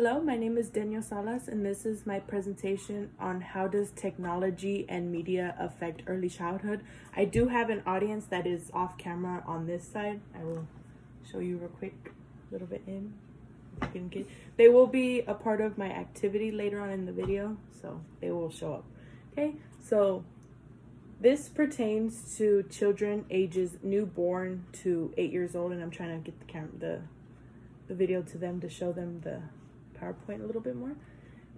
Hello, my name is Daniel Salas, and this is my presentation on how does technology and media affect early childhood. I do have an audience that is off camera on this side. I will show you real quick, a little bit in. They will be a part of my activity later on in the video, so they will show up. Okay, so this pertains to children ages newborn to 8 years old, and I'm trying to get the video to them to show them the PowerPoint a little bit more.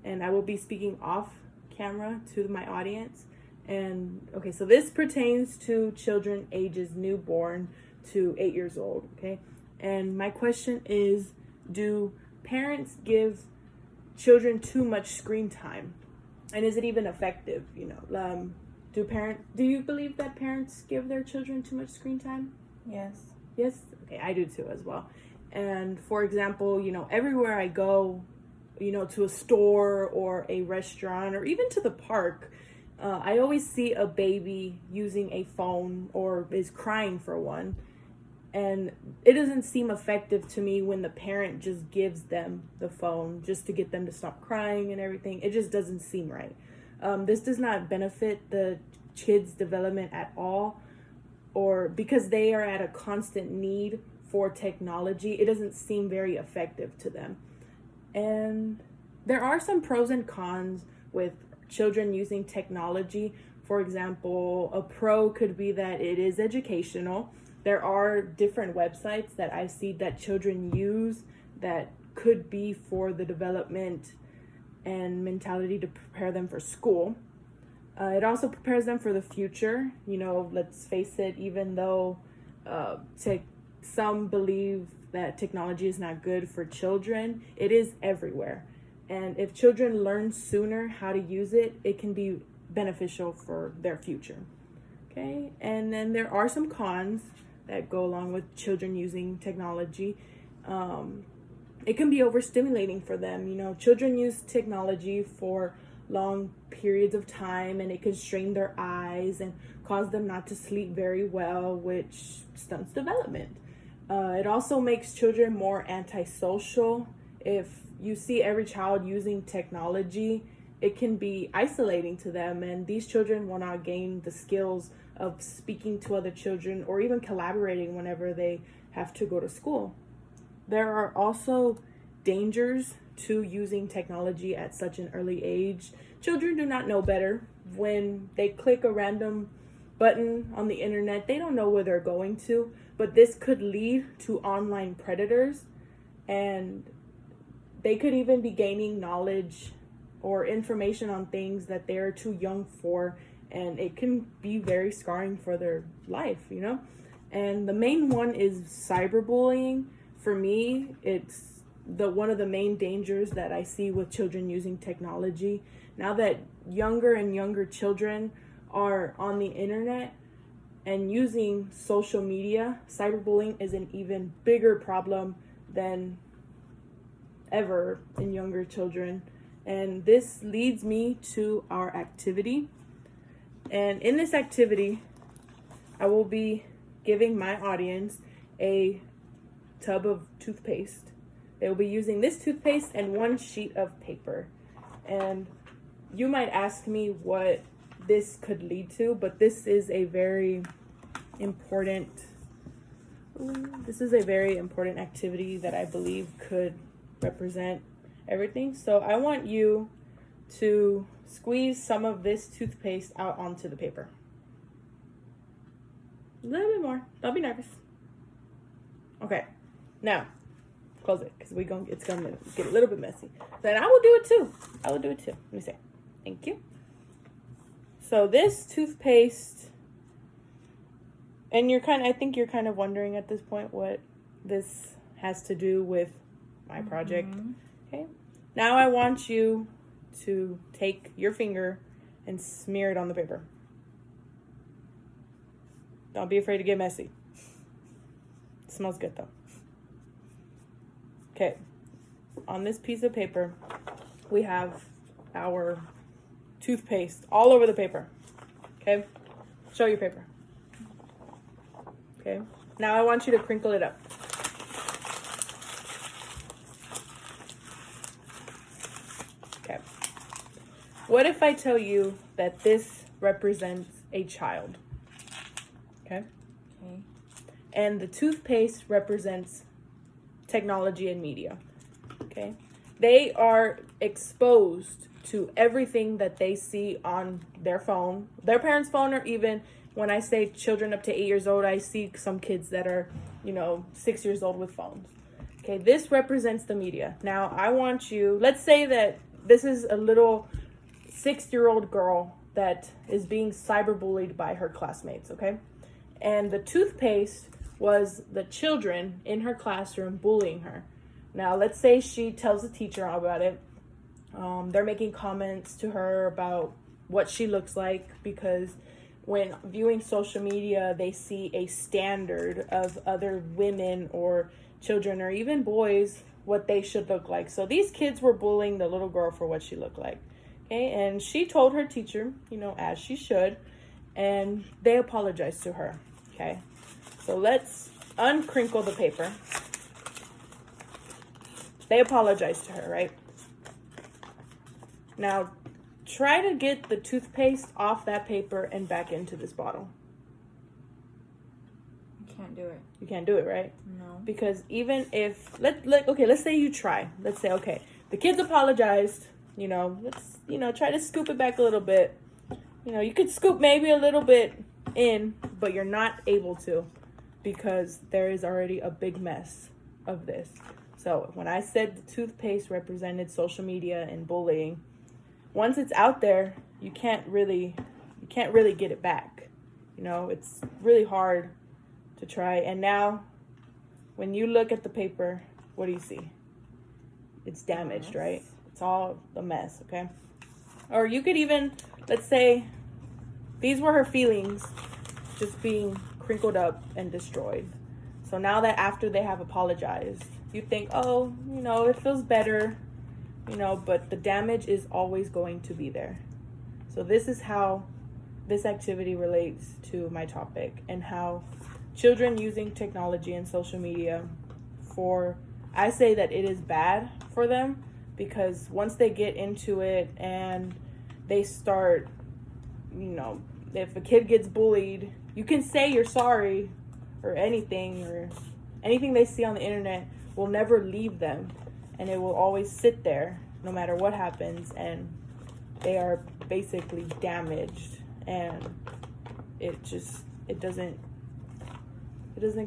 And I will be speaking off camera to my audience. And okay, so this pertains to children ages newborn to 8 years old. Okay, and my question is, do parents give children too much screen time, and is it even effective? Do you believe that parents give their children too much screen time? Yes. Yes? Okay, I do too as well. And for example, everywhere I go, to a store or a restaurant or even to the park, I always see a baby using a phone or is crying for one. And it doesn't seem effective to me when the parent just gives them the phone just to get them to stop crying and everything. It just doesn't seem right. This does not benefit the kids' development at all, or because they are at a constant need for technology, it doesn't seem very effective to them. And there are some pros and cons with children using technology. For example, a pro could be that it is educational. There are different websites that I see that children use that could be for the development and mentality to prepare them for school. It also prepares them for the future. Let's face it, even though some believe that technology is not good for children, it is everywhere. And if children learn sooner how to use it, it can be beneficial for their future. Okay, and then there are some cons that go along with children using technology. It can be overstimulating for them. Children use technology for long periods of time, and it can strain their eyes and cause them not to sleep very well, which stunts development. It also makes children more antisocial. If you see every child using technology, it can be isolating to them, and these children will not gain the skills of speaking to other children or even collaborating whenever they have to go to school. There are also dangers to using technology at such an early age. Children do not know better. When they click a random button on the internet, they don't know where they're going to, but this could lead to online predators, and they could even be gaining knowledge or information on things that they're too young for, and it can be very scarring for their life, And the main one is cyberbullying. For me, it's one of the main dangers that I see with children using technology. Now that younger and younger children are on the internet and using social media, cyberbullying is an even bigger problem than ever in younger children. And this leads me to our activity. And in this activity, I will be giving my audience a tub of toothpaste. They will be using this toothpaste and one sheet of paper. And you might ask me what this could lead to, but this is a very important activity that I believe could represent everything. So I want you to squeeze some of this toothpaste out onto the paper. A little bit more. Don't be nervous. Okay. Now, close it, because it's gonna get a little bit messy. Then I will do it too. Let me see. Thank you. So this toothpaste, and I think you're kind of wondering at this point what this has to do with my project. Okay. Now I want you to take your finger and smear it on the paper. Don't be afraid to get messy. It smells good though. Okay. On this piece of paper, we have our toothpaste all over the paper. Okay. Show your paper. Okay. Now I want you to crinkle it up. what if I tell you that this represents a child? Okay. Okay. And the toothpaste represents technology and media. Okay. They are exposed to everything that they see on their phone, their parents' phone, or even when I say children up to 8 years old, I see some kids that are, 6 years old with phones. Okay, this represents the media. Now, I want you, let's say that this is a little 6-year-old girl that is being cyberbullied by her classmates, okay? And the toothpaste was the children in her classroom bullying her. Now, let's say she tells the teacher about it. They're making comments to her about what she looks like, because when viewing social media, they see a standard of other women or children or even boys, what they should look like. So these kids were bullying the little girl for what she looked like. Okay, and she told her teacher, as she should, and they apologized to her. Okay, so let's uncrinkle the paper. They apologized to her, right? Now, try to get the toothpaste off that paper and back into this bottle. You can't do it. You can't do it, right? No. Because even if, let's say you try. Let's say, okay, the kids apologized, let's, try to scoop it back a little bit. You could scoop maybe a little bit in, but you're not able to, because there is already a big mess of this. So when I said the toothpaste represented social media and bullying, once it's out there, you can't really get it back. It's really hard to try. And now, when you look at the paper, what do you see? It's damaged, right? It's all a mess, okay? Or you could even, let's say, these were her feelings just being crinkled up and destroyed. So now that after they have apologized, you think, oh, it feels better, but the damage is always going to be there. So this is how this activity relates to my topic, and how children using technology and social media I say that it is bad for them, because once they get into it and they start, if a kid gets bullied, you can say you're sorry or anything they see on the internet will never leave them, and it will always sit there no matter what happens, and they are basically damaged, and it doesn't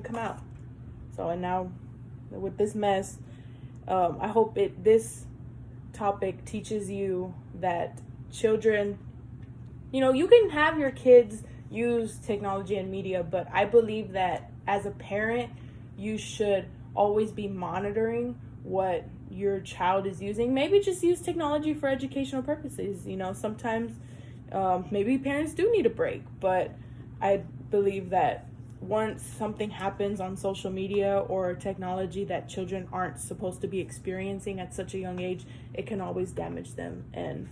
come out. So, and now with this mess, I hope this topic teaches you that children, you can have your kids use technology and media, but I believe that as a parent, you should always be monitoring what your child is using. Maybe just use technology for educational purposes. Sometimes maybe parents do need a break, but I believe that once something happens on social media or technology that children aren't supposed to be experiencing at such a young age, it can always damage them, and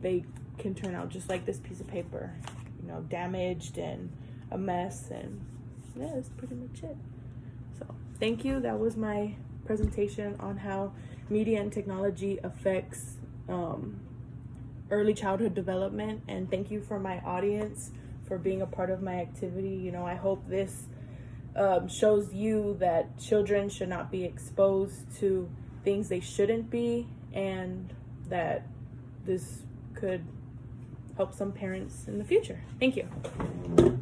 they can turn out just like this piece of paper, damaged and a mess. And yeah, that's pretty much it. So thank you. That was my presentation on how media and technology affects early childhood development, and thank you for my audience for being a part of my activity. I hope this shows you that children should not be exposed to things they shouldn't be, and that this could help some parents in the future. Thank you.